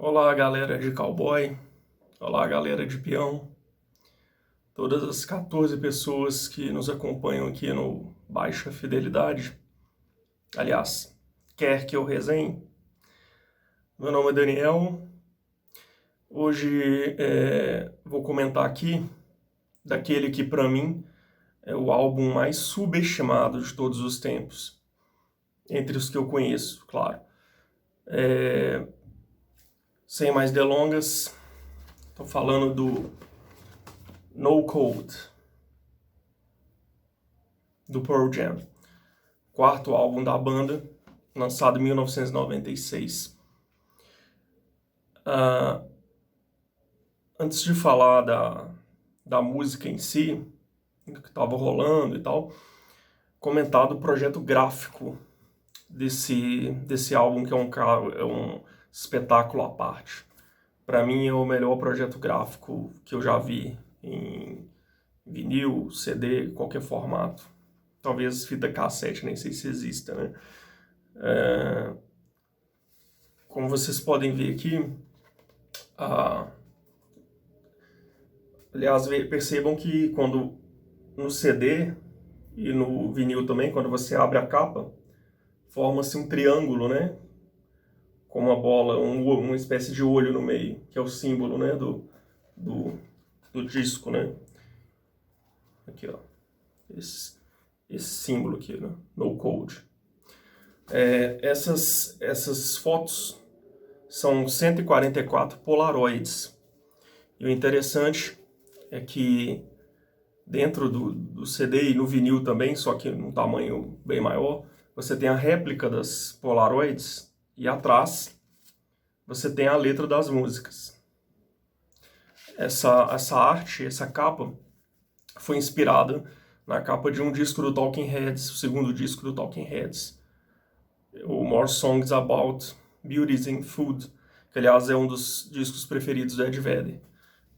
Olá, galera de cowboy. Olá, galera de peão. Todas as 14 pessoas que nos acompanham aqui no Baixa Fidelidade. Aliás, quer que eu resenhe? Meu nome é Daniel. Hoje vou comentar aqui daquele que, para mim, é o álbum mais subestimado de todos os tempos. Entre os que eu conheço, claro. Sem mais delongas, estou falando do No Code, do Pearl Jam. Quarto álbum da banda, lançado em 1996. Antes de falar da música em si, do que estava rolando e tal, comentar do projeto gráfico desse álbum, que é um espetáculo à parte. Para mim é o melhor projeto gráfico que eu já vi em vinil, CD, qualquer formato. Talvez fita cassete, nem sei se exista, né? Como vocês podem ver aqui, aliás, percebam que quando no CD e no vinil também, quando você abre a capa, forma-se um triângulo, né? Com uma bola, uma espécie de olho no meio, que é o símbolo, né? Do disco, né? Aqui, ó. Esse símbolo aqui, né? No Code. Essas fotos são 144 Polaroids. E o interessante é que dentro do CD e no vinil também, só que num tamanho bem maior, você tem a réplica das Polaroids e atrás você tem a letra das músicas. Essa arte, essa capa, foi inspirada na capa de um disco do Talking Heads, o segundo disco do Talking Heads, o More Songs About Beauty and Food, que aliás é um dos discos preferidos do Ed Vedder.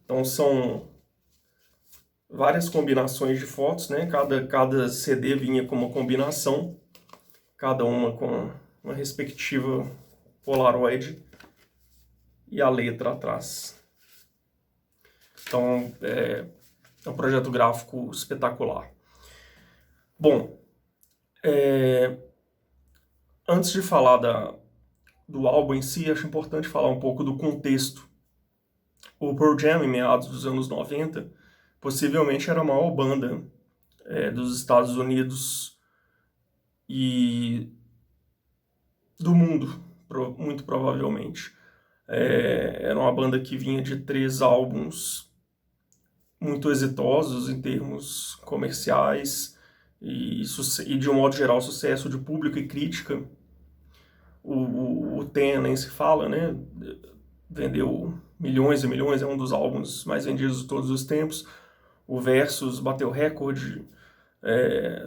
Então são várias combinações de fotos, né? Cada CD vinha com uma combinação, cada uma com uma respectiva Polaroid e a letra atrás. Então, é um projeto gráfico espetacular. Bom, antes de falar do álbum em si, acho importante falar um pouco do contexto. O Pearl Jam, em meados dos anos 90, possivelmente era a maior banda dos Estados Unidos e do mundo, muito provavelmente. Era uma banda que vinha de 3 álbuns muito exitosos em termos comerciais e de um modo geral, sucesso de público e crítica. O Ten nem se fala, né? Vendeu milhões e milhões, é um dos álbuns mais vendidos de todos os tempos. O Versus bateu recorde.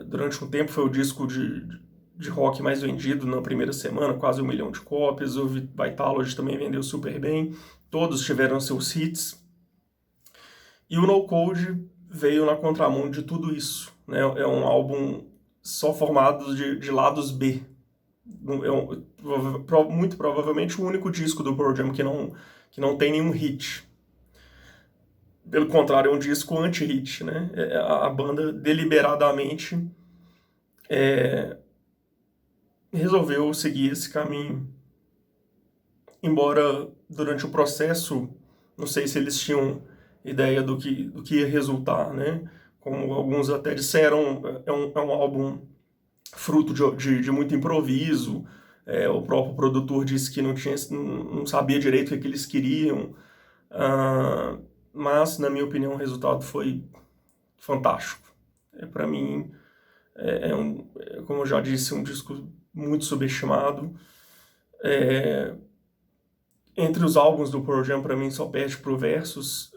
Durante um tempo foi o disco de rock mais vendido na primeira semana, quase 1 milhão de cópias. O Vitalogy também vendeu super bem. Todos tiveram seus hits. E o No Code veio na contramão de tudo isso, né? É um álbum só formado de lados B. Muito provavelmente o único disco do Pearl Jam que não tem nenhum hit. Pelo contrário, é um disco anti-hit, né? A banda deliberadamente resolveu seguir esse caminho. Embora durante o processo, não sei se eles tinham ideia do que ia resultar, né? Como alguns até disseram, é um álbum fruto de muito improviso. O próprio produtor disse que não sabia direito o que eles queriam. Mas, na minha opinião, o resultado foi fantástico. Para mim, como eu já disse, um disco muito subestimado. Entre os álbuns do Pearl Jam, para mim, só perde pro Versus.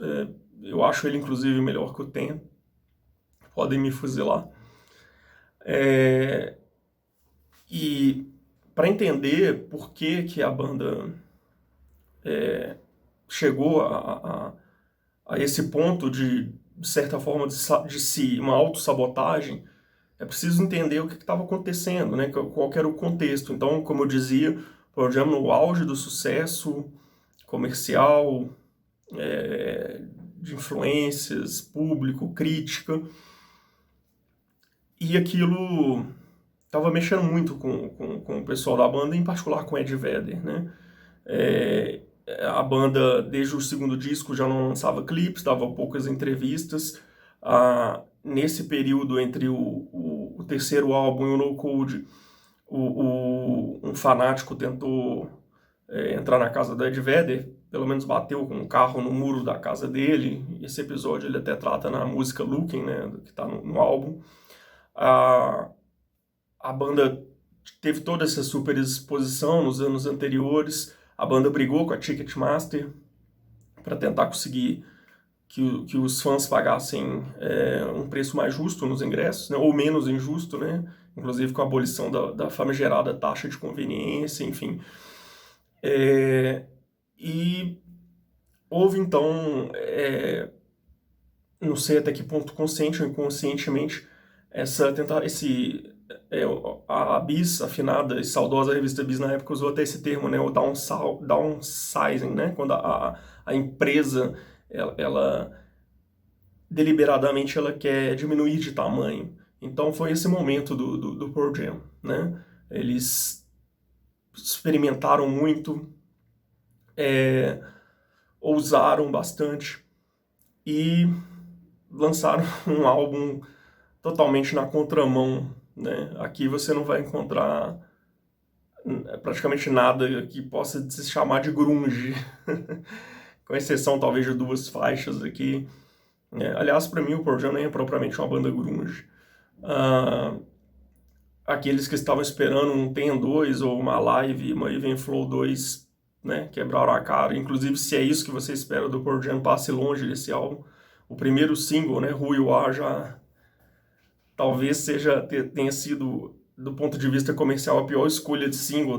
Eu acho ele, inclusive, melhor que o Ten. Podem me fuzilar. E para entender por que a banda chegou a esse ponto de certa forma, uma autossabotagem, é preciso entender o que estava acontecendo, né? Qual era o contexto. Então, como eu dizia, o Pearl Jam no auge do sucesso, comercial, de influências, público, crítica. E aquilo estava mexendo muito com o pessoal da banda, em particular com Ed Vedder, né? A banda, desde o segundo disco, já não lançava clipes, dava poucas entrevistas. Nesse período entre o terceiro álbum e o No Code, um fanático tentou entrar na casa do Ed Vedder, pelo menos bateu com um carro no muro da casa dele. Esse episódio ele até trata na música Looking, né, que está no álbum. A banda teve toda essa super exposição nos anos anteriores. A banda brigou com a Ticketmaster para tentar conseguir que os fãs pagassem um preço mais justo nos ingressos, né, ou menos injusto, né, inclusive com a abolição da famigerada taxa de conveniência, enfim. E houve, então, não sei até que ponto consciente ou inconscientemente, a Bis, a afinada e saudosa revista Bis na época usou até esse termo, né, o downsizing, né, quando a empresa, ela deliberadamente ela quer diminuir de tamanho. Então foi esse momento do Pearl Jam, né, eles experimentaram muito, ousaram bastante e lançaram um álbum totalmente na contramão, né? Aqui você não vai encontrar praticamente nada que possa se chamar de grunge, com exceção talvez de 2 faixas aqui. Aliás, para mim o Pearl Jam nem é propriamente uma banda grunge. Aqueles que estavam esperando um Ten 2 ou uma Live, uma Even Flow 2, né, quebraram a cara. Inclusive, se é isso que você espera do Pearl Jam, passe longe desse álbum. O primeiro single, né, Who You Are, já talvez tenha sido, do ponto de vista comercial, a pior escolha de single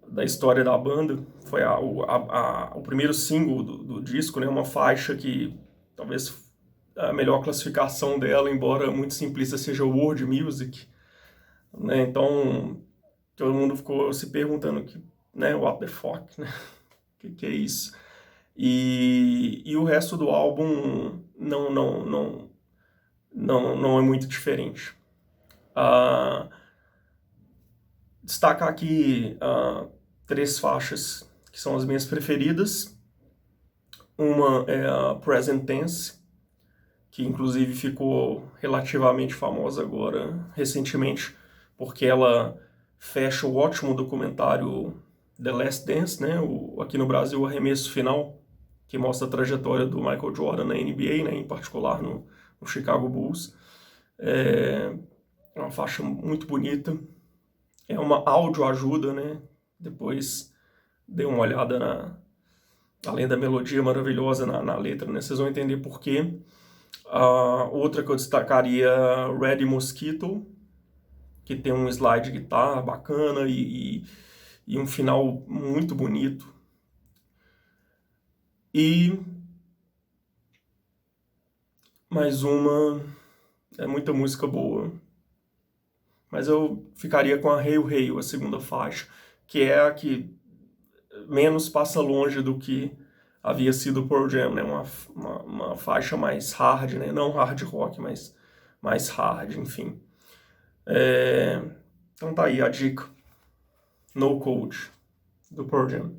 da história da banda. Foi o primeiro single do disco, né, uma faixa que talvez a melhor classificação dela, embora muito simplista, seja World Music, né? Então todo mundo ficou se perguntando né, what the fuck, né? Que é isso? E o resto do álbum não é muito diferente. Destacar aqui 3 faixas que são as minhas preferidas. Uma é a Present Tense, que inclusive ficou relativamente famosa agora, recentemente, porque ela fecha o ótimo documentário The Last Dance, né? Aqui no Brasil, o Arremesso Final, que mostra a trajetória do Michael Jordan na NBA, né? Em particular no Chicago Bulls. É uma faixa muito bonita. É uma audioajuda, né? Depois dê uma olhada além da melodia maravilhosa na letra, né? Vocês vão entender por quê. Outra que eu destacaria, Ready Mosquito, que tem um slide de guitarra bacana e um final muito bonito. E mais uma, muita música boa. Mas eu ficaria com a Hail Hail, a segunda faixa, que é a que menos passa longe do que havia sido o Pearl Jam, né? Uma faixa mais hard, né? Não hard rock, mas mais hard, enfim. Então tá aí a dica. No Code, do Pearl Jam.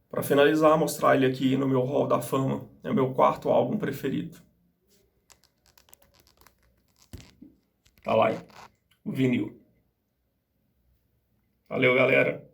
Para finalizar, mostrar ele aqui no meu Hall da Fama. É o meu 4º álbum preferido. Tá lá, o vinil. Valeu, galera.